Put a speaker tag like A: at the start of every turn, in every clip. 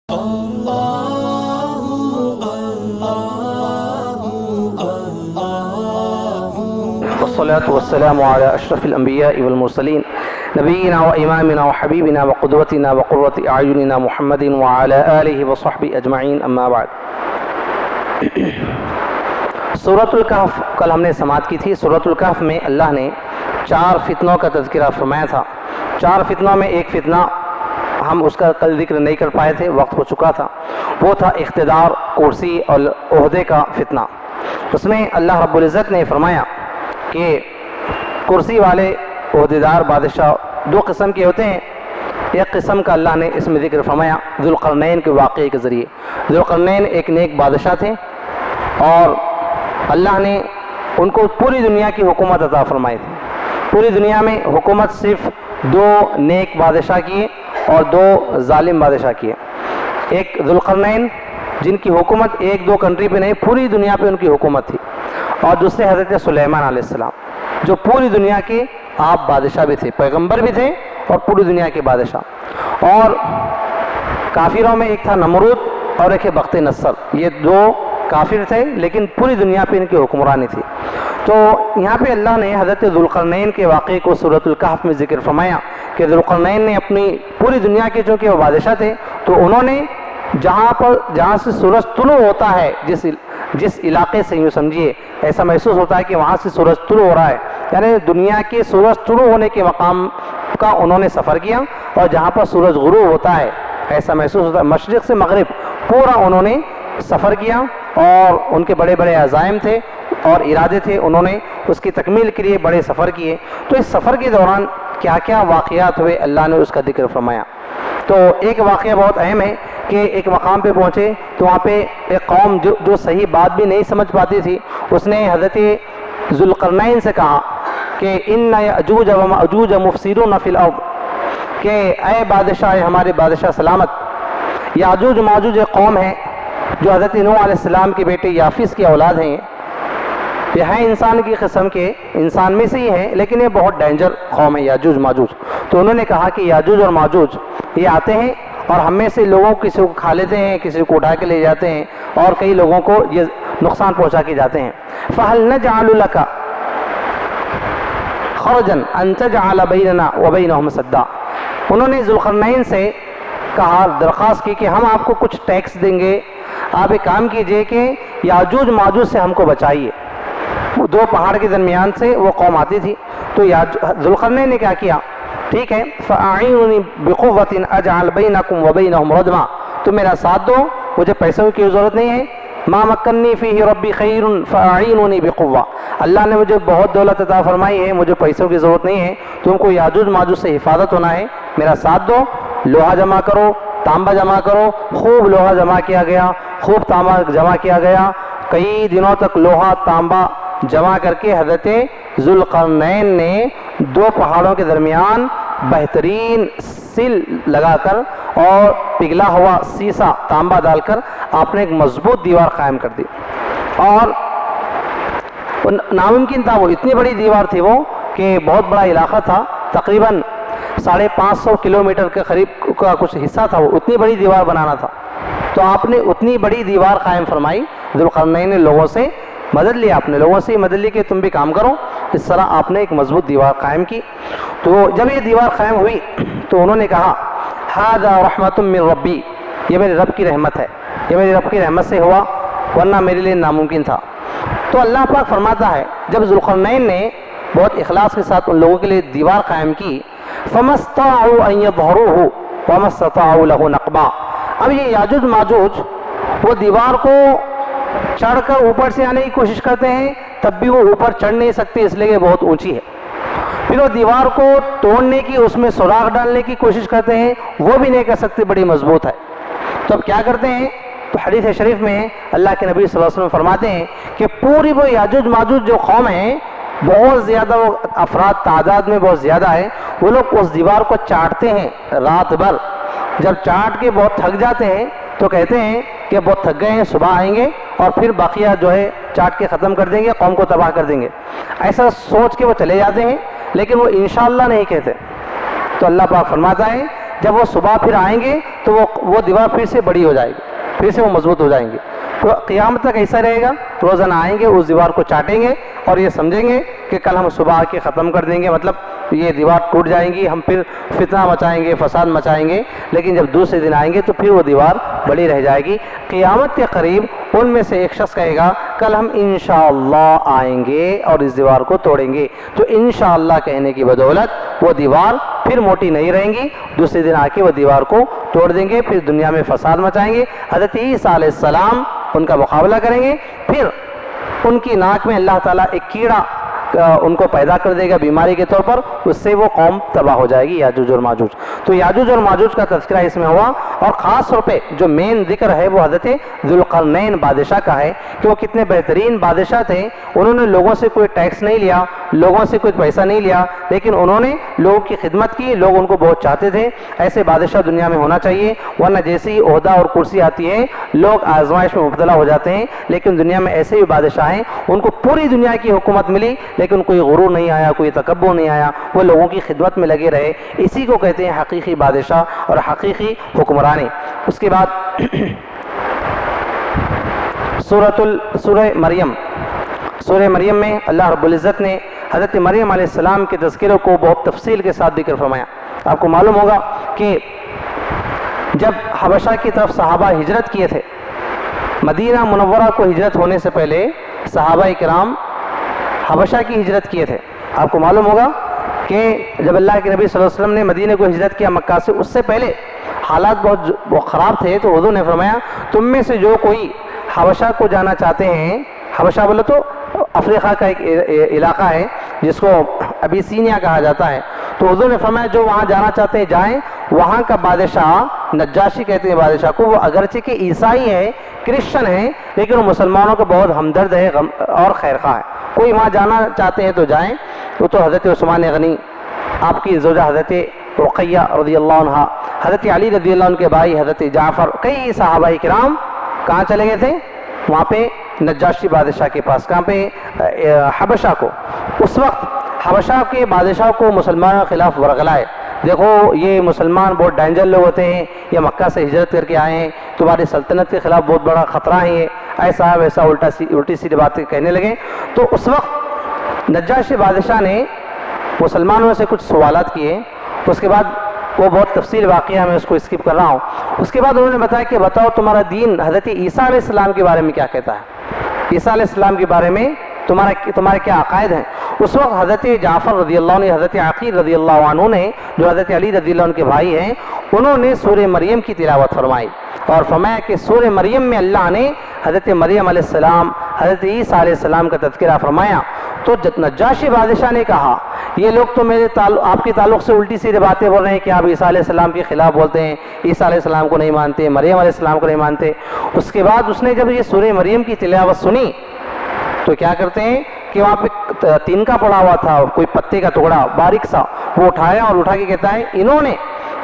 A: والصلاة والسلام على أشرف الأنبياء والمرسلين نبينا وإمامنا وحبيبنا وقدوتنا وقرة أعيننا محمد وعلى آله وصحبه أجمعين أما بعد۔ سورۃ الکہف کل ہم نے سماعت کی تھی۔ سورۃ الکہف میں اللہ نے 4 فتنوں کا تذکرہ فرمایا تھا۔ 4 فتنوں میں ایک فتنہ ہم اس کا کل ذکر نہیں کر پائے تھے، وقت ہو چکا تھا، وہ تھا اقتدار، کرسی اور عہدے کا فتنہ۔ اس میں اللہ رب العزت نے فرمایا کہ کرسی والے عہدیدار بادشاہ 2 قسم کے ہوتے ہیں۔ ایک قسم کا اللہ نے اس میں ذکر فرمایا ذوالقرنین کے واقعے کے ذریعے۔ ذوالقرنین ایک نیک بادشاہ تھے اور اللہ نے ان کو پوری دنیا کی حکومت عطا فرمائی تھی۔ پوری دنیا میں حکومت صرف 2 نیک بادشاہ کیے اور 2 ظالم بادشاہ کیے۔ ایک ذوالقرنین جن کی حکومت 1-2 کنٹری پہ نہیں، پوری دنیا پہ ان کی حکومت تھی، اور دوسرے حضرت سلیمان علیہ السلام جو پوری دنیا کے آپ بادشاہ بھی تھے، پیغمبر بھی تھے اور پوری دنیا کے بادشاہ۔ اور کافروں میں ایک تھا نمرود اور ایک ہے بخت نصر، یہ 2 کافر تھے لیکن پوری دنیا پہ ان کی حکمرانی تھی۔ تو یہاں پہ اللہ نے حضرت ذوالقرنین کے واقعے کو سورۃ الکہف میں ذکر فرمایا کہ ذوالقرنین نے اپنی پوری دنیا کے چونکہ وہ بادشاہ تھے تو انہوں نے جہاں سے سورج طلوع ہوتا ہے، جس علاقے سے یوں سمجھیے ایسا محسوس ہوتا ہے کہ وہاں سے سورج طلوع ہو رہا ہے، یعنی دنیا کے سورج طلوع ہونے کے مقام کا انہوں نے سفر کیا، اور جہاں پر سورج غروب ہوتا ہے ایسا محسوس ہوتا ہے، مشرق سے مغرب پورا انہوں نے سفر کیا، اور ان کے بڑے بڑے عزائم تھے اور ارادے تھے، انہوں نے اس کی تکمیل کے لیے بڑے سفر کیے۔ تو اس سفر کے دوران کیا کیا واقعات ہوئے اللہ نے اس کا ذکر فرمایا۔ تو ایک واقعہ بہت اہم ہے کہ ایک مقام پہ پہنچے تو وہاں پہ ایک قوم جو صحیح بات بھی نہیں سمجھ پاتی تھی، اس نے حضرت ذوالقرنین سے کہا کہ ان یأجوج و مأجوج مفسدون فی الارض، کہ اے بادشاہ، ہمارے بادشاہ سلامت، یاجوج ماجوج ایک قوم ہے جو حضرت نوح علیہ السلام کے بیٹے یافس کی اولاد ہیں۔ یہ ہے انسان کی قسم کے، انسان میں سے ہی ہے، لیکن یہ بہت ڈینجر قوم ہے یاجوج ماجوج۔ تو انہوں نے کہا کہ یاجوج اور ماجوج یہ آتے ہیں اور ہم میں سے لوگوں کو کسی کو کھا لیتے ہیں، کسی کو اٹھا کے لے جاتے ہیں، اور کئی لوگوں کو یہ نقصان پہنچا کے جاتے ہیں۔ فَهَلْ نَجْعَلُ لَكَ خَرْجًا أَن تَجْعَلَ بَيْنَنَا وَبَيْنَهُمْ سَدًّا، انہوں نے ذوالقرنین سے کہا، درخواست کی کہ ہم آپ کو کچھ ٹیکس دیں گے، آپ ایک کام کیجئے کہ یاجوج ماجوج سے ہم کو بچائیے۔ 2 پہاڑ کے درمیان سے وہ قوم آتی تھی، تو ذوالقرنین نے کیا کیا، ٹھیک ہے، فَأَعِينُنِي بِقُوَّةٍ أَجْعَلْ بَيْنَكُمْ وَبَيْنَهُمْ رَدْمًا، تو میرا ساتھ دو، مجھے پیسوں کی ضرورت نہیں ہے، مَا مَكَّنِّي فِيهِ رَبِّي خَيْرٌ فَأَعِينُنِي بِقُوَّةٍ، اللہ نے مجھے بہت دولت عطا فرمائی ہے، مجھے پیسوں کی ضرورت نہیں ہے، تم کو یاجوج ماجوج سے حفاظت ہونا ہے، میرا ساتھ دو، لوہا جمع کرو، تانبا جمع کرو۔ خوب لوہا جمع کیا گیا، خوب تانبا جمع کیا گیا، کئی دنوں تک لوہا تانبا جمع کر کے حضرت ذوالقرنین نے 2 پہاڑوں کے درمیان بہترین سل لگا کر اور پگھلا ہوا سیسا تانبا ڈال کر آپ نے ایک مضبوط دیوار قائم کر دی، اور ناممکن تھا، وہ اتنی بڑی دیوار تھی وہ کہ بہت بڑا علاقہ تھا، تقریباً 550 کلومیٹر کے قریب کا کچھ حصہ تھا، وہ اتنی بڑی دیوار بنانا تھا۔ تو آپ نے اتنی بڑی دیوار قائم فرمائی، ذوالقرنین نے لوگوں سے مدد لی، آپ نے لوگوں سے مدد لی کہ تم بھی کام کرو، اس طرح آپ نے ایک مضبوط دیوار قائم کی۔ تو جب یہ دیوار قائم ہوئی تو انہوں نے کہا ھذا رحمۃ من ربی، یہ میرے رب کی رحمت ہے، یہ میرے رب کی رحمت سے ہوا، ورنہ میرے لیے ناممکن تھا۔ تو اللہ پاک فرماتا ہے جب ذوالقرنین نے بہت اخلاص کے ساتھ ان لوگوں کے لیے دیوار قائم کی، فَمَا اسْطَاعُوا أَن يَظْهَرُوهُ وَمَا اسْتَطَاعُوا لَهُ نَقْبًا، اب یہ یاجوج ماجوج وہ دیوار کو چڑھ کر اوپر سے آنے کی کوشش کرتے ہیں، تب بھی وہ اوپر چڑھ نہیں سکتے، اس لیے بہت اونچی ہے۔ پھر وہ دیوار کو توڑنے کی، اس میں سوراخ ڈالنے کی کوشش کرتے ہیں، وہ بھی نہیں کر سکتے، بڑی مضبوط ہے۔ تو اب کیا کرتے ہیں، تو حدیث شریف میں اللہ کے نبی صلی اللہ علیہ وسلم فرماتے ہیں کہ پوری وہ یاجوج ماجوج جو قوم ہے، بہت زیادہ وہ افراد تعداد میں بہت زیادہ ہے، وہ لوگ اس دیوار کو چاٹتے ہیں رات بھر، جب چاٹ کے بہت تھک جاتے ہیں تو کہتے ہیں کہ بہت تھک گئے ہیں، صبح آئیں گے اور پھر باقیہ جو ہے چاٹ کے ختم کر دیں گے، قوم کو تباہ کر دیں گے، ایسا سوچ کے وہ چلے جاتے ہیں، لیکن وہ انشاءاللہ نہیں کہتے۔ تو اللہ پاک فرماتا ہے جب وہ صبح پھر آئیں گے تو وہ دیوار پھر سے بڑی ہو جائے گی، پھر سے وہ مضبوط ہو جائیں گے. تو قیامت تک ایسا رہے گا. روزانہ آئیں گے، اس دیوار کو چاٹیں گے اور یہ سمجھیں گے کہ کل ہم صبح آ کے ختم کر دیں گے، مطلب یہ دیوار ٹوٹ جائیں گی، ہم پھر فتنہ مچائیں گے، فساد مچائیں گے. لیکن جب دوسرے دن آئیں گے تو پھر وہ دیوار بڑی رہ جائے گی. قیامت کے قریب ان میں سے ایک شخص کہے گا کل ہم انشاءاللہ آئیں گے اور اس دیوار کو توڑیں گے. تو انشاءاللہ کہنے کی بدولت وہ دیوار پھر موٹی نہیں رہیں گی، دوسرے دن آ کے وہ دیوار کو توڑ دیں گے، پھر دنیا میں فساد مچائیں گے. حضرت عیسیٰ علیہ السلام ان کا مقابلہ کریں گے. پھر ان کی ناک میں اللہ تعالیٰ ایک کیڑا ان کو پیدا کر دے گا بیماری کے طور پر، اس سے وہ قوم تباہ ہو جائے گی، یاجوج اور ماجوج. تو یاجوج اور ماجوج کا تذکرہ اس میں ہوا. اور خاص طور پہ جو مین ذکر ہے وہ حضرت ذوالقرنین بادشاہ کا ہے کہ وہ کتنے بہترین بادشاہ تھے. انہوں نے لوگوں سے کوئی ٹیکس نہیں لیا، لوگوں سے کوئی پیسہ نہیں لیا، لیکن انہوں نے لوگوں کی خدمت کی، لوگ ان کو بہت چاہتے تھے. ایسے بادشاہ دنیا میں ہونا چاہیے، ورنہ جیسے ہی عہدہ اور کرسی آتی ہے لوگ آزمائش میں مبتلا ہو جاتے ہیں. لیکن دنیا میں ایسے بھی بادشاہ ہیں، ان کو پوری دنیا کی حکومت ملی لیکن کوئی غرور نہیں آیا، کوئی تکبر نہیں آیا، وہ لوگوں کی خدمت میں لگے رہے. اسی کو کہتے ہیں حقیقی بادشاہ اور حقیقی حکمرانی. اس کے بعد سورہ مریم میں اللہ رب العزت نے حضرت مریم علیہ السلام کے تذکرے کو بہت تفصیل کے ساتھ ذکر فرمایا. آپ کو معلوم ہوگا کہ جب حبشہ کی طرف صحابہ ہجرت کیے تھے، مدینہ منورہ کو ہجرت ہونے سے پہلے صحابہ کرام حبشہ کی ہجرت کیے تھے. آپ کو معلوم ہوگا کہ جب اللہ کے نبی صلی اللہ علیہ وسلم نے مدینہ کو ہجرت کیا مکہ سے، اس سے پہلے حالات بہت خراب تھے. تو حضور نے فرمایا تم میں سے جو کوئی حبشہ کو جانا چاہتے ہیں، حبشہ بولے تو افریقہ کا ایک علاقہ ہے جس کو ابیسینیا کہا جاتا ہے. تو حضور نے فرمایا جو وہاں جانا چاہتے ہیں جائیں. وہاں کا بادشاہ نجاشی کہتے ہیں بادشاہ کو، وہ اگرچہ کہ عیسائی ہے، کرسچن ہے، لیکن وہ مسلمانوں کا بہت ہمدرد ہے اور خیرخواہ ہے. کوئی وہاں جانا چاہتے ہیں تو جائیں. وہ تو حضرت عثمان غنی، آپ کی زوجہ حضرت رقیہ رضی اللہ عنہ، حضرت علی رضی اللہ عنہ کے بھائی حضرت جعفر، کئی صحابہ کرام کہاں چلے گئے تھے؟ وہاں پہ نجاشی بادشاہ کے پاس. کہاں پہ؟ حبشہ کو. اس وقت حبشہ کے بادشاہ کو مسلمانوں کے خلاف ورغلائے، دیکھو یہ مسلمان بہت ڈینجر لوگ ہوتے ہیں، یہ مکہ سے ہجرت کر کے آئے ہیں، تمہاری سلطنت کے خلاف بہت بڑا خطرہ ہے، یہ ایسا ویسا الٹی سیدھی باتیں کہنے لگے. تو اس وقت نجاشی بادشاہ نے مسلمانوں سے کچھ سوالات کیے. اس کے بعد وہ بہت تفصیل واقعہ میں اس کو اسکپ کر رہا ہوں. اس کے بعد انہوں نے بتایا کہ بتاؤ تمہارا دین حضرت عیسیٰ علیہ السلام کے بارے میں کیا کہتا ہے، عیسیٰ علیہ السلام کے بارے میں تمہارے کیا عقائد ہیں. اس وقت حضرت جعفر رضی اللہ عنہ، حضرت عقیل رضی اللہ عنہ نے، جو حضرت علی رضی اللہ عنہ کے بھائی ہیں، انہوں نے سورہ مریم کی تلاوت فرمائی اور فرمایا کہ سورہ مریم میں اللہ نے حضرت مریم علیہ السلام، حضرت عیسیٰ علیہ السلام کا تذکرہ فرمایا. تو نجاشی بادشاہ نے کہا یہ لوگ تو آپ کے تعلق سے الٹی سیدھی باتیں بول رہے ہیں کہ آپ عیسیٰ علیہ السلام کے خلاف بولتے ہیں، عیسیٰ علیہ السلام کو نہیں مانتے، مریم علیہ السلام کو نہیں مانتے. اس کے بعد اس نے جب یہ سورہ مریم کی تلاوت سنی تو کیا کرتے ہیں کہ وہاں پہ تنکا پڑا ہوا تھا، کوئی پتے کا ٹکڑا باریک سا، وہ اٹھایا اور اٹھا کے کہتا ہے انہوں نے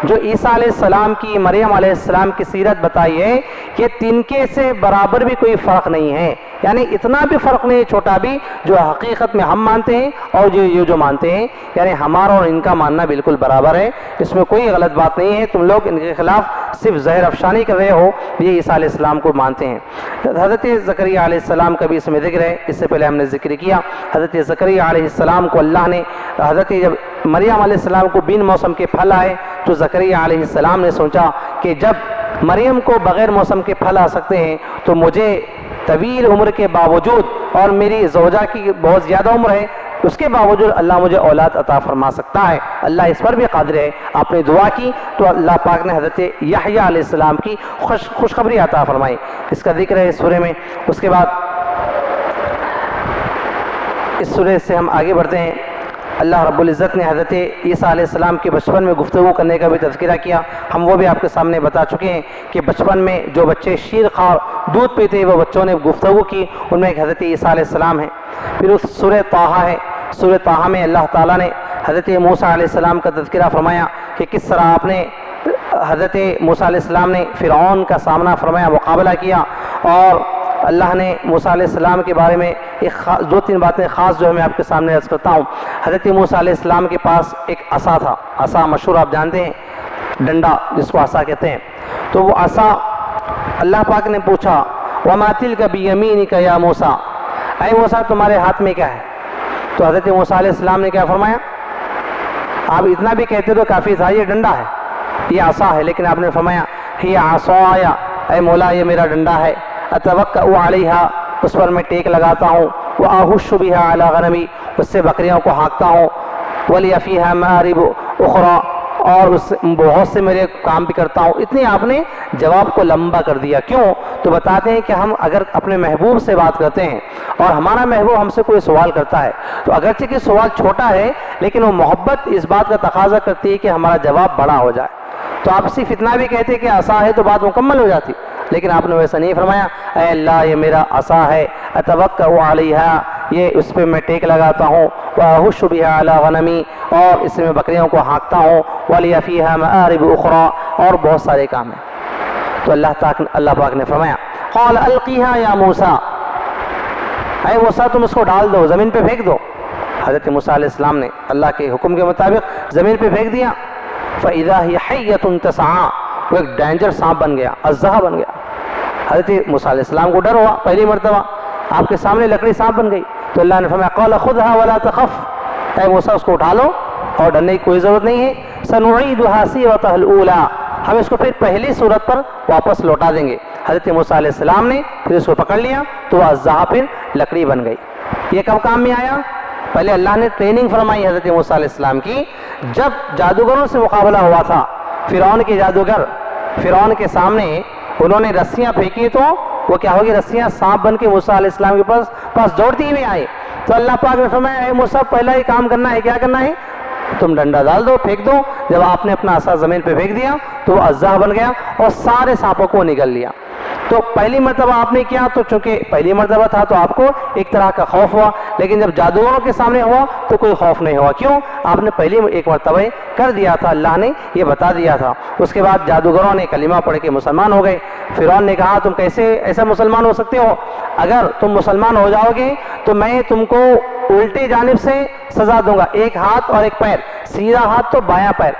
A: جو عیسیٰ علیہ السلام کی، مریم علیہ السلام کی سیرت بتائی ہے کہ تنکے سے برابر بھی کوئی فرق نہیں ہے، یعنی اتنا بھی فرق نہیں ہے چھوٹا بھی، جو حقیقت میں ہم مانتے ہیں اور جو مانتے ہیں، یعنی ہمارا اور ان کا ماننا بالکل برابر ہے، اس میں کوئی غلط بات نہیں ہے. تم لوگ ان کے خلاف صرف زہر افشانی کر رہے ہو، یہ عیسیٰ علیہ السلام کو مانتے ہیں. حضرت زکریہ علیہ السلام کا بھی اس میں ذکر ہے، اس سے پہلے ہم نے ذکر کیا. حضرت زکریہ علیہ السلام کو اللہ نے، حضرت جب مریم علیہ السلام کو بین موسم کے پھل آئے تو زکریہ علیہ السلام نے سوچا کہ جب مریم کو بغیر موسم کے پھل آ سکتے ہیں تو مجھے طویل عمر کے باوجود، اور میری زوجہ کی بہت زیادہ عمر ہے، اس کے باوجود اللہ مجھے اولاد عطا فرما سکتا ہے، اللہ اس پر بھی قادر ہے. آپ نے دعا کی تو اللہ پاک نے حضرت یحییٰ علیہ السلام کی خوشخبری عطا فرمائی. اس کا ذکر ہے اس سورے میں. اس کے بعد اس سورے سے ہم آگے بڑھتے ہیں. اللہ رب العزت نے حضرت عیسیٰ علیہ السلام کے بچپن میں گفتگو کرنے کا بھی تذکرہ کیا. ہم وہ بھی آپ کے سامنے بتا چکے ہیں کہ بچپن میں جو بچے شیر خوار دودھ پیتے وہ بچوں نے گفتگو کی، ان میں ایک حضرت عیسیٰ علیہ السلام ہے. پھر اس سورہ طٰہٰ ہے. سورہ طٰہٰ میں اللہ تعالیٰ نے حضرت موسیٰ علیہ السلام کا تذکرہ فرمایا کہ کس طرح آپ نے، حضرت موسیٰ علیہ السلام نے فرعون کا سامنا فرمایا، مقابلہ کیا. اور اللہ نے موسیٰ علیہ السلام کے بارے میں دو تین باتیں خاص جو ہے میں آپ کے سامنے عرض کرتا ہوں. حضرت موسیٰ علیہ السلام کے پاس ایک عصا تھا، عصا مشہور آپ جانتے ہیں. ڈنڈا جس کو عصا کہتے ہیں. تو وہ عصا اللہ پاک نے پوچھا وَمَا تِلْكَ بِيَمِينِكَ يَا موسیٰ، اے موسیٰ تمہارے ہاتھ میں کیا ہے؟ تو حضرت موسیٰ علیہ السلام نے کیا فرمایا؟ آپ اتنا بھی کہتے تو کافی تھا، یہ ڈنڈا ہے، یہ عصا ہے، لیکن آپ نے فرمایا ہی عصایا، اے مولا یہ میرا ڈنڈا ہے، اتوکأ علیہا، اس پر میں ٹیک لگاتا ہوں، واہش بہا علی غنمی، اس سے بکریوں کو ہانکتا ہوں، ولی فیہا مآرب اخرى، اور اس بہت سے میرے کام بھی کرتا ہوں. اتنی آپ نے جواب کو لمبا کر دیا. کیوں؟ تو بتاتے ہیں کہ ہم اگر اپنے محبوب سے بات کرتے ہیں اور ہمارا محبوب ہم سے کوئی سوال کرتا ہے تو اگرچہ کہ سوال چھوٹا ہے لیکن وہ محبت اس بات کا تقاضا کرتی ہے کہ ہمارا جواب بڑا ہو جائے. تو آپ صرف اتنا بھی کہتے کہ عصا ہے تو بات مکمل ہو جاتی، لیکن آپ نے ویسا نہیں فرمایا. اے اللہ یہ میرا عصا ہے، اتوکأ علیہا، یہ اس پہ میں ٹیک لگاتا ہوں، واہش بہا علی غنمی، اور اس سے میں بکریوں کو ہانکتا ہوں، ولی فیہا مآرب اخرى، اور بہت سارے کام ہیں. تو اللہ پاک نے فرمایا قال القیہا یا موسیٰ، اے موسیٰ تم اس کو ڈال دو، زمین پہ پھینک دو. حضرت موسیٰ علیہ السلام نے اللہ کے حکم کے مطابق زمین پہ پھینک دیا. فَإِذَا هِيَ حَيَّةٌ تَسْعَىٰ، وہ ایک ڈینجر سانپ بن گیا، اژدہا بن گیا. حضرت موسیٰ علیہ السلام کو ڈر ہوا، پہلی مرتبہ آپ کے سامنے لکڑی سانپ بن گئی. تو اللہ نے فرمایا قَالَ خُذْهَا وَلَا تَخَفْ، اے موسیٰ اس کو اٹھا لو اور ڈرنے کی کوئی ضرورت نہیں ہے. سَنُعِيدُهَا سِيرَتَهَا الْأُولَىٰ، ہم اس کو پھر پہلی صورت پر واپس لوٹا دیں گے. حضرت موسیٰ علیہ السلام نے پھر اس کو پکڑ لیا تو وہ اژدہا پھر لکڑی بن گئی. یہ کب کام میں آیا؟ پہلے اللہ نے ٹریننگ فرمائی حضرت موسیٰ علیہ السلام کی، جب جادوگروں سے مقابلہ ہوا تھا. فرعون کے جادوگر فرعون کے سامنے انہوں نے رسیاں پھینکی تو وہ کیا ہوگی، رسیاں سانپ بن کے موسیٰ علیہ السلام کے پاس دوڑتی ہوئی آئے. تو اللہ پاک نے فرمایا اے موسیٰ پہلا ہی کام کرنا ہے، کیا کرنا ہے؟ تم ڈنڈا ڈال دو، پھینک دو. جب آپ نے اپنا عصا زمین پہ پھینک دیا تو وہ اژدہا بن گیا اور سارے سانپوں کو نگل لیا. تو پہلی مرتبہ آپ نے کیا تو چونکہ پہلی مرتبہ تھا تو آپ کو ایک طرح کا خوف ہوا، لیکن جب جادوگروں کے سامنے ہوا تو کوئی خوف نہیں ہوا. کیوں؟ آپ نے پہلی ایک مرتبہ کر دیا تھا، اللہ نے یہ بتا دیا تھا. اس کے بعد جادوگروں نے کلمہ پڑھ کے مسلمان ہو گئے. فرعون نے کہا تم کیسے ایسا مسلمان ہو سکتے ہو؟ اگر تم مسلمان ہو جاؤ گے تو میں تم کو الٹی جانب سے سزا دوں گا، ایک ہاتھ اور ایک پیر، سیدھا ہاتھ تو بایاں پیر،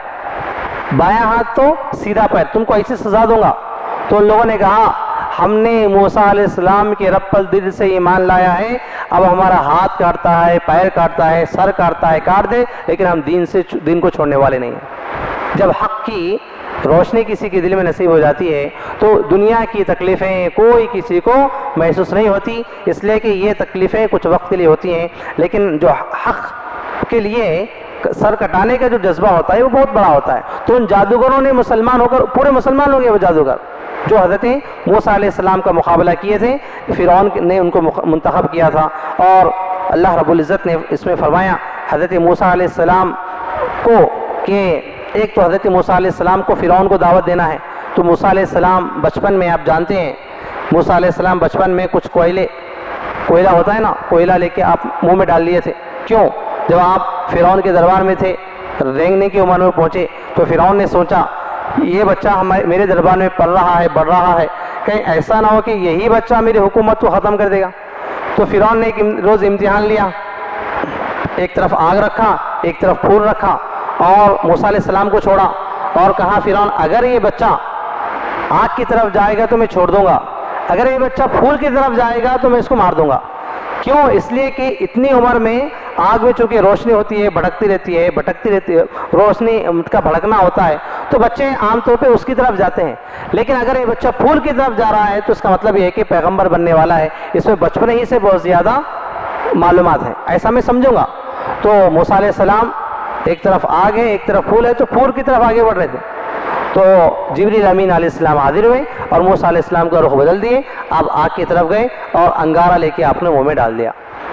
A: بایاں ہاتھ تو سیدھا پیر، تم کو ایسی سزا دوں گا. تو ان لوگوں نے کہا ہم نے موسیٰ علیہ السلام کے رب پر دل سے ایمان لایا ہے، اب ہمارا ہاتھ کاٹتا ہے، پیر کاٹتا ہے، سر کاٹتا ہے، کاٹ دے، لیکن ہم دین کو چھوڑنے والے نہیں ہیں. جب حق کی روشنی کسی کے دل میں نصیب ہو جاتی ہے تو دنیا کی تکلیفیں کوئی کسی کو محسوس نہیں ہوتی، اس لیے کہ یہ تکلیفیں کچھ وقت کے لیے ہوتی ہیں، لیکن جو حق کے لیے سر کٹانے کا جو جذبہ ہوتا ہے وہ بہت بڑا ہوتا ہے. تو ان جادوگروں نے مسلمان ہو کر پورے مسلمان ہو گئے، وہ جادوگر جو حضرت موسیٰ علیہ السلام کا مقابلہ کیے تھے، فرعون نے ان کو منتخب کیا تھا. اور اللہ رب العزت نے اس میں فرمایا حضرت موسیٰ علیہ السلام کو کہ ایک تو حضرت موسیٰ علیہ السلام کو فرعون کو دعوت دینا ہے. تو موسیٰ علیہ السلام بچپن میں آپ جانتے ہیں موسیٰ علیہ السلام بچپن میں کچھ کوئلہ ہوتا ہے نا، کوئلہ لے کے آپ منہ میں ڈال لیے تھے. کیوں؟ جب آپ فرعون کے دربار میں تھے، رینگنے کی عمر میں پہنچے تو فرعون نے سوچا یہ بچہ میرے دربار میں پل رہا ہے، بڑھ رہا ہے، کہیں ایسا نہ ہو کہ یہی بچہ میری حکومت کو ختم کر دے گا. تو فرعون نے ایک روز امتحان لیا، ایک طرف آگ رکھا، ایک طرف پھول رکھا اور موسیٰ علیہ السلام کو چھوڑا اور کہا فرعون اگر یہ بچہ آگ کی طرف جائے گا تو میں چھوڑ دوں گا، اگر یہ بچہ پھول کی طرف جائے گا تو میں اس کو مار دوں گا. کیوں؟ اس لیے کہ اتنی عمر میں آگ میں چونکہ روشنی ہوتی ہے، بھٹکتی رہتی ہے، روشنی کا بھڑکنا ہوتا ہے تو بچے عام طور پہ اس کی طرف جاتے ہیں. لیکن اگر یہ بچہ پھول کی طرف جا رہا ہے تو اس کا مطلب یہ ہے کہ پیغمبر بننے والا ہے، اس میں بچپن ہی سے بہت زیادہ معلومات ہیں، ایسا میں سمجھوں گا. تو موسیٰ علیہ السلام ایک طرف آگ ہے ایک طرف پھول ہے تو پھول کی طرف آگے بڑھ رہے تھے. تو جبریل امین علیہ السلام حاضر ہوئے اور موسیٰ علیہ السلام کا رخ بدل دیے، آپ آگ کی طرف گئے اور انگارہ لے کے آپ نے منہ میں ڈال دیا.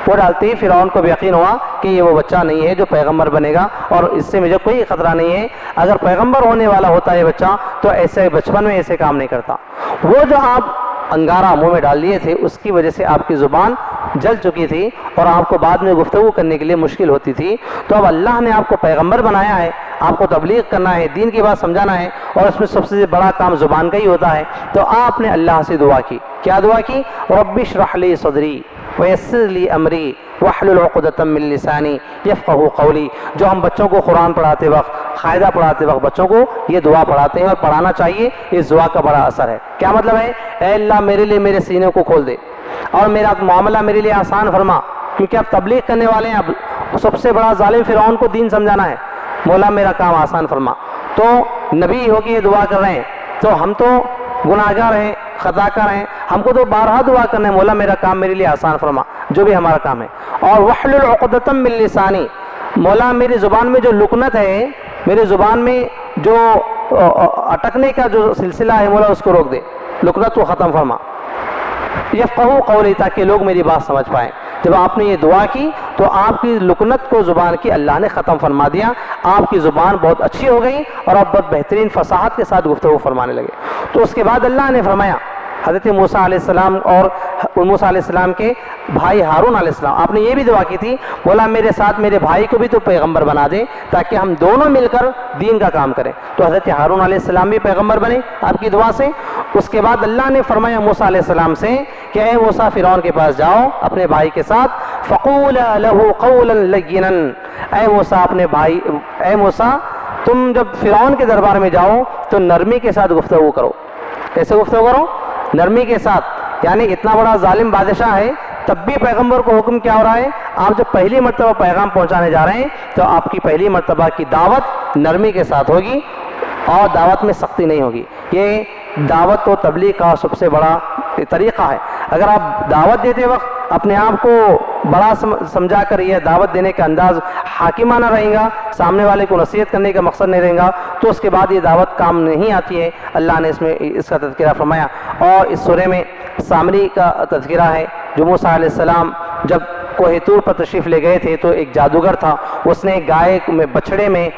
A: وہ ڈالتے ہی فرعون کو بھی یقین ہوا کہ یہ وہ بچہ نہیں ہے جو پیغمبر بنے گا اور اس سے مجھے کوئی خطرہ نہیں ہے. اگر پیغمبر ہونے والا ہوتا ہے بچہ تو ایسے بچپن میں ایسے کام نہیں کرتا. وہ جو آپ انگارہ منہ میں ڈال دیے تھے اس کی وجہ سے آپ کی زبان جل چکی تھی اور آپ کو بعد میں گفتگو کرنے کے لیے مشکل ہوتی تھی. تو اب اللہ نے آپ کو پیغمبر بنایا ہے، آپ کو تبلیغ کرنا ہے، دین کی بات سمجھانا ہے اور اس میں سب سے بڑا کام زبان کا ہی ہوتا ہے. تو آپ نے اللہ سے دعا کی. کیا دعا کی؟ رب اشرح لی صدری ویسر لی امری واحلل عقدۃ من لسانی یفقہوا قولی. جو ہم بچوں کو قرآن پڑھاتے وقت قاعدہ پڑھاتے وقت بچوں کو یہ دعا پڑھاتے ہیں اور پڑھانا چاہیے. اس دعا کا بڑا اثر ہے. کیا مطلب ہے؟ اے اللہ میرے لیے میرے سینے کو کھول دے اور میرا معاملہ میرے لیے آسان فرما, کیونکہ اب تبلیغ کرنے والے ہیں, اب سب سے بڑا ظالم فرعون کو دین سمجھانا ہے. مولا میرا کام آسان فرما. تو نبی ہو کے یہ دعا کر رہے ہیں, تو ہم تو گناہگار ہیں, خطا کار ہیں, ہم کو تو بارہا دعا کرنا ہے, مولا میرا کام میرے لیے آسان فرما, جو بھی ہمارا کام ہے. اور وحلل عقدۃ من لسانی, مولا میری زبان میں جو لکنت ہے, میری زبان میں جو اٹکنے کا جو سلسلہ ہے, مولا اس کو روک دے, لکنت کو ختم فرما. یفقہوا قولی, تاکہ لوگ میری بات سمجھ پائیں. جب آپ نے یہ دعا کی تو آپ کی لکنت کو زبان کی اللہ نے ختم فرما دیا, آپ کی زبان بہت اچھی ہو گئی اور آپ بہت بہترین فصاحت کے ساتھ گفتگو فرمانے لگے. تو اس کے بعد اللہ نے فرمایا, حضرت موسیٰ علیہ السلام اور موسیٰ علیہ السلام کے بھائی ہارون علیہ السلام, آپ نے یہ بھی دعا کی تھی, بولا میرے ساتھ میرے بھائی کو بھی تو پیغمبر بنا دے تاکہ ہم دونوں مل کر دین کا کام کریں. تو حضرت ہارون علیہ السلام بھی پیغمبر بنے آپ کی دعا سے. اس کے بعد اللہ نے فرمایا موسیٰ علیہ السلام سے کہ اے موسیٰ فرعون کے پاس جاؤ اپنے بھائی کے ساتھ, فقولا له قولا لینا, اے موسیٰ اپنے بھائی, اے موسیٰ تم جب فرعون کے دربار میں جاؤ تو نرمی کے ساتھ گفتگو کرو. کیسے گفتگو کرو؟ نرمی کے ساتھ. یعنی اتنا بڑا ظالم بادشاہ ہے تب بھی پیغمبر کو حکم کیا ہو رہا ہے, آپ جب پہلی مرتبہ پیغام پہنچانے جا رہے ہیں تو آپ کی پہلی مرتبہ کی دعوت نرمی کے ساتھ ہوگی اور دعوت میں سختی نہیں ہوگی. یہ دعوت و تبلیغ کا سب سے بڑا طریقہ ہے. اگر آپ دعوت دیتے وقت اپنے آپ کو بڑا سمجھا کر یہ دعوت دینے کا انداز حاکمانہ رہے گا, سامنے والے کو نصیحت کرنے کا مقصد نہیں رہے گا, تو اس کے بعد یہ دعوت کام نہیں آتی ہے. اللہ نے اس میں اس کا تذکرہ فرمایا. اور اس سورہ میں سامری کا تذکرہ ہے, جو موسیٰ علیہ السلام جب کوہ طور پر تشریف لے گئے تھے تو ایک جادوگر تھا, اس نے گائے میں بچڑے میں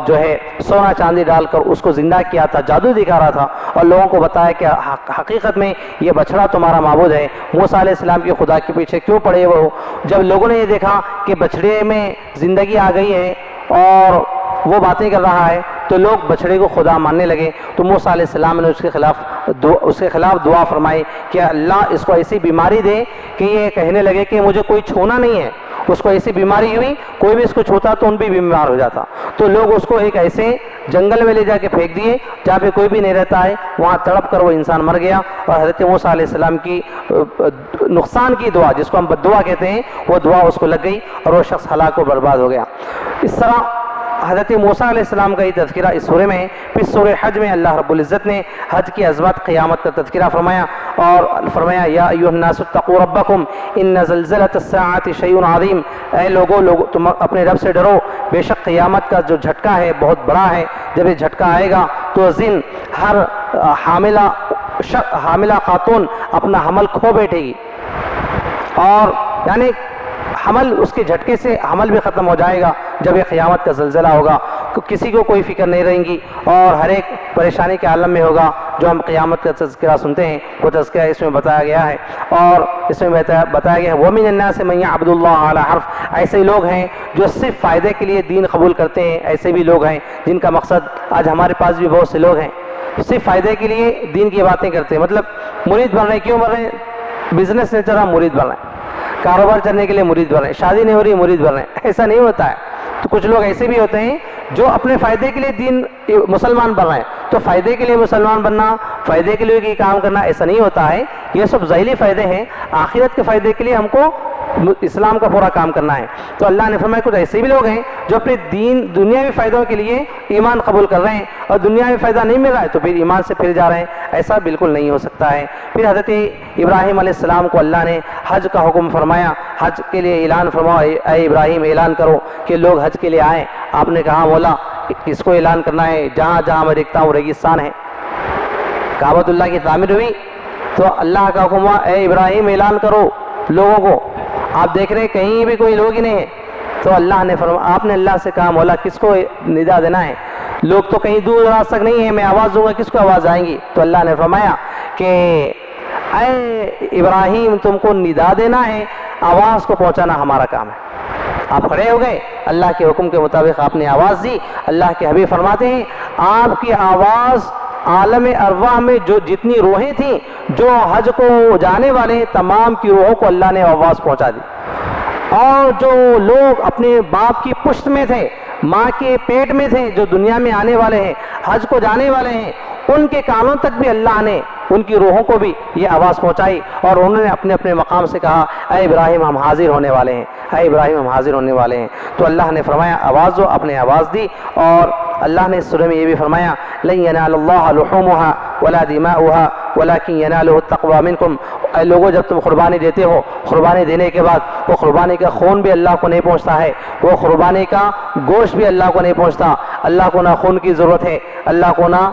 A: جو ہے سونا چاندی ڈال کر اس کو زندہ کیا تھا, جادو دکھا رہا تھا اور لوگوں کو بتایا کہ حقیقت میں یہ بچڑا تمہارا معبود ہے. موسیٰ علیہ السلام کی خدا کے پیچھے کیوں پڑے وہ؟ جب لوگوں نے یہ دیکھا کہ بچڑے میں زندگی آ گئی ہے اور وہ باتیں کر رہا ہے تو لوگ بچڑے کو خدا ماننے لگے. تو موسیٰ علیہ السلام نے اس کے خلاف دعا فرمائی کہ اللہ اس کو ایسی بیماری دے کہ یہ کہنے لگے کہ مجھے کوئی چھونا نہیں ہے. اس کو ایسی بیماری ہوئی, کوئی بھی اس کو چھوتا تو ان بھی بیمار ہو جاتا. تو لوگ اس کو ایک ایسے جنگل میں لے جا کے پھینک دیے جہاں پہ کوئی بھی نہیں رہتا ہے, وہاں تڑپ کر وہ انسان مر گیا. اور حضرت موسیٰ علیہ السلام کی نقصان کی دعا, جس کو ہم بد دعا کہتے ہیں, وہ دعا اس کو لگ گئی اور وہ شخص ہلاک و برباد ہو گیا. اس طرح حضرت موسیٰ علیہ السلام کا یہ تذکرہ اس سورہ میں. پھر سورہ حج میں اللہ رب العزت نے حج کی عظمت, قیامت کا تذکرہ فرمایا اور فرمایا یا ایھا الناس اتقوا ربکم ان زلزلۃ الساعۃ شیء عظیم, اے لوگو تم اپنے رب سے ڈرو, بے شک قیامت کا جو جھٹکا ہے بہت بڑا ہے. جب یہ جھٹکا آئے گا تو اس دن ہر حاملہ خاتون اپنا حمل کھو بیٹھے گی, اور یعنی حمل, اس کے جھٹکے سے حمل بھی ختم ہو جائے گا. جب یہ قیامت کا زلزلہ ہوگا کسی کو کوئی فکر نہیں رہیں گی اور ہر ایک پریشانی کے عالم میں ہوگا. جو ہم قیامت کا تذکرہ سنتے ہیں وہ تذکرہ اس میں بتایا گیا ہے, اور اس میں بتایا گیا ہے وَمِنَ النَّاسِ مَن يَعْبُدُ اللَّهَ عَلَى حَرْفٍ, ایسے لوگ ہیں جو صرف فائدے کے لیے دین قبول کرتے ہیں. ایسے بھی لوگ ہیں جن کا مقصد, آج ہمارے پاس بھی بہت سے لوگ ہیں صرف فائدے کے لیے دین کی باتیں کرتے ہیں. مطلب مرید بن رہے ہیں, کیوں بن رہے ہیں؟ بزنس نہیں چل رہا مرید بن رہے ہیں, کاروبار چلنے کے لیے مرید بن رہے ہیں, شادی نہیں ہو رہی مرید بن رہے ہیں. ایسا نہیں ہوتا ہے. تو کچھ لوگ ایسے بھی ہوتے ہیں جو اپنے فائدے کے لیے دین مسلمان بن رہے ہیں. تو فائدے کے لیے مسلمان بننا, فائدے کے لیے یہ کام کرنا ایسا نہیں ہوتا ہے. یہ سب ذیلی فائدے ہیں. آخرت کے فائدے کے لیے ہم کو اسلام کا پورا کام کرنا ہے. تو اللہ نے فرمایا کچھ ایسے بھی لوگ ہیں جو اپنے دنیاوی فائدوں کے لیے ایمان قبول کر رہے ہیں اور دنیاوی فائدہ نہیں مل رہا ہے تو پھر ایمان سے پھر جا رہے ہیں. ایسا بالکل نہیں ہو سکتا ہے. پھر حضرت ابراہیم علیہ السلام کو اللہ نے حج کا حکم فرمایا. حج کے لیے اعلان فرماؤ, اے ابراہیم اعلان کرو کہ لوگ حج کے لیے آئیں. آپ نے کہا مولا کس کو اعلان کرنا ہے؟ جہاں جہاں میں دیکھتا ہوں ریگستان ہے. کعبۃ اللہ کی تعمیر ہوئی تو اللہ کا حکم ہوا اے ابراہیم اعلان کرو لوگوں کو. آپ دیکھ رہے ہیں کہیں بھی کوئی لوگ ہی نہیں ہے. تو اللہ نے آپ نے اللہ سے کہا مولا کس کو ندا دینا ہے؟ لوگ تو کہیں دور دراز تک نہیں ہیں, میں آواز دوں گا کس کو آواز آئیں گی؟ تو اللہ نے فرمایا کہ اے ابراہیم تم کو ندا دینا ہے, آواز کو پہنچانا ہمارا کام ہے. آپ کھڑے ہو گئے, اللہ کے حکم کے مطابق آپ نے آواز دی. اللہ کے حبیب فرماتے ہیں آپ کی آواز عالم ارواح میں جو جتنی روحیں تھیں جو حج کو جانے والے تمام کی روحوں کو اللہ نے آواز پہنچا دی. اور جو لوگ اپنے باپ کی پشت میں تھے ماں کے پیٹ میں تھے، جو دنیا میں آنے والے ہیں، حج کو جانے والے ہیں، ان کے کانوں تک بھی اللہ نے ان کی روحوں کو بھی یہ آواز پہنچائی، اور انہوں نے اپنے اپنے مقام سے کہا اے ابراہیم ہم حاضر ہونے والے ہیں، اے ابراہیم ہم حاضر ہونے والے ہیں۔ تو اللہ نے فرمایا آواز دو، اپنے آواز دی، اور اللہ نے اس سورہ میں یہ بھی فرمایا لن ینال اللہ لحومها ولا دماؤها ولکن ینالہ التقوی منکم۔ اے لوگوں، جب تم قربانی دیتے ہو، قربانی دینے کے بعد وہ قربانی کا خون بھی اللہ کو نہیں پہنچتا ہے، وہ قربانی کا گوشت بھی اللہ کو نہیں پہنچتا۔ اللہ کو نہ خون کی ضرورت ہے، اللہ کو نہ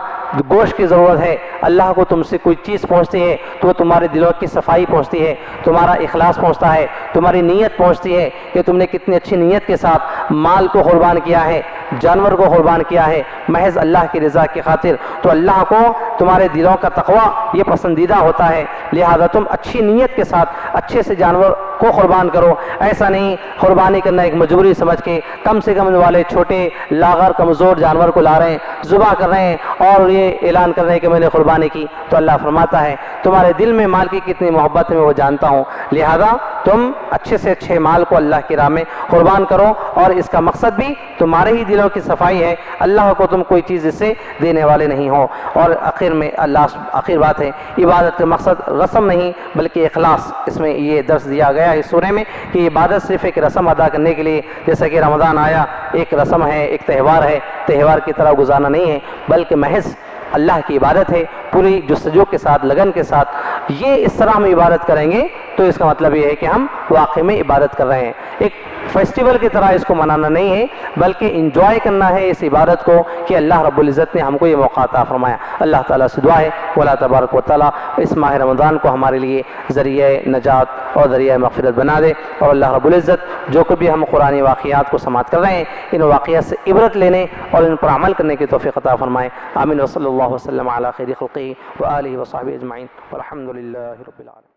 A: گوشت کی ضرورت ہے، اللہ کو تم سے کوئی چیز پہنچتی ہے تو وہ تمہارے دلوں کی صفائی پہنچتی ہے، تمہارا اخلاص پہنچتا ہے، تمہاری نیت پہنچتی ہے کہ تم نے کتنی اچھی نیت کے ساتھ مال کو قربان کیا ہے، جانور کو قربان کیا ہے محض اللہ کی رضا کی خاطر۔ تو اللہ کو تمہارے دلوں کا تقوی یہ پسندیدہ ہوتا ہے، لہذا تم اچھی نیت کے ساتھ اچھے سے جانور کو قربان کرو۔ ایسا نہیں قربانی کرنا ایک مجبوری سمجھ کے کم سے کم والے چھوٹے لاغر کمزور جانور کو لا رہے ہیں، ذبح کر رہے ہیں اور یہ اعلان کر رہے ہیں کہ میں نے قربانی کی۔ تو اللہ فرماتا ہے تمہارے دل میں مال کی کتنی محبت ہے میں وہ جانتا ہوں، لہذا تم اچھے سے اچھے مال کو اللہ کی راہ میں قربان کرو، اور اس کا مقصد بھی تمہارے ہی دلوں کی صفائی ہے، اللہ کو تم کوئی چیز اس سے دینے والے نہیں ہو۔ اور آخر بات ہے، عبادت کا مقصد رسم نہیں بلکہ اخلاص۔ اس میں یہ درس دیا گیا ہے اس سورہ میں کہ عبادت صرف ایک رسم ادا کرنے کے لیے، جیسا کہ رمضان آیا ایک رسم ہے، ایک تہوار ہے، تہوار کی طرح گزارنا نہیں ہے، بلکہ محض اللہ کی عبادت ہے، پوری جستجو کے ساتھ، لگن کے ساتھ۔ یہ اس طرح ہم عبادت کریں گے تو اس کا مطلب یہ ہے کہ ہم واقعی میں عبادت کر رہے ہیں، ایک فیسٹیول کی طرح اس کو منانا نہیں ہے بلکہ انجوائے کرنا ہے اس عبادت کو کہ اللہ رب العزت نے ہم کو یہ موقع عطا فرمایا۔ اللہ تعالیٰ سے دعا ہے اللہ تبارک و تعالیٰ اس ماہ رمضان کو ہمارے لیے ذریعہ نجات اور ذریعہ مغفرت بنا دے، اور اللہ رب العزت جو کبھی ہم قرآنی واقعات کو سماعت کر رہے ہیں ان واقعات سے عبرت لینے اور ان پر عمل کرنے کی توفیق عطا فرمائے۔ آمین۔ وصلی اللہ وسلم علی خیر خلقہ وآلہ وصحبہ اجمعین والحمد للہ رب العالمین۔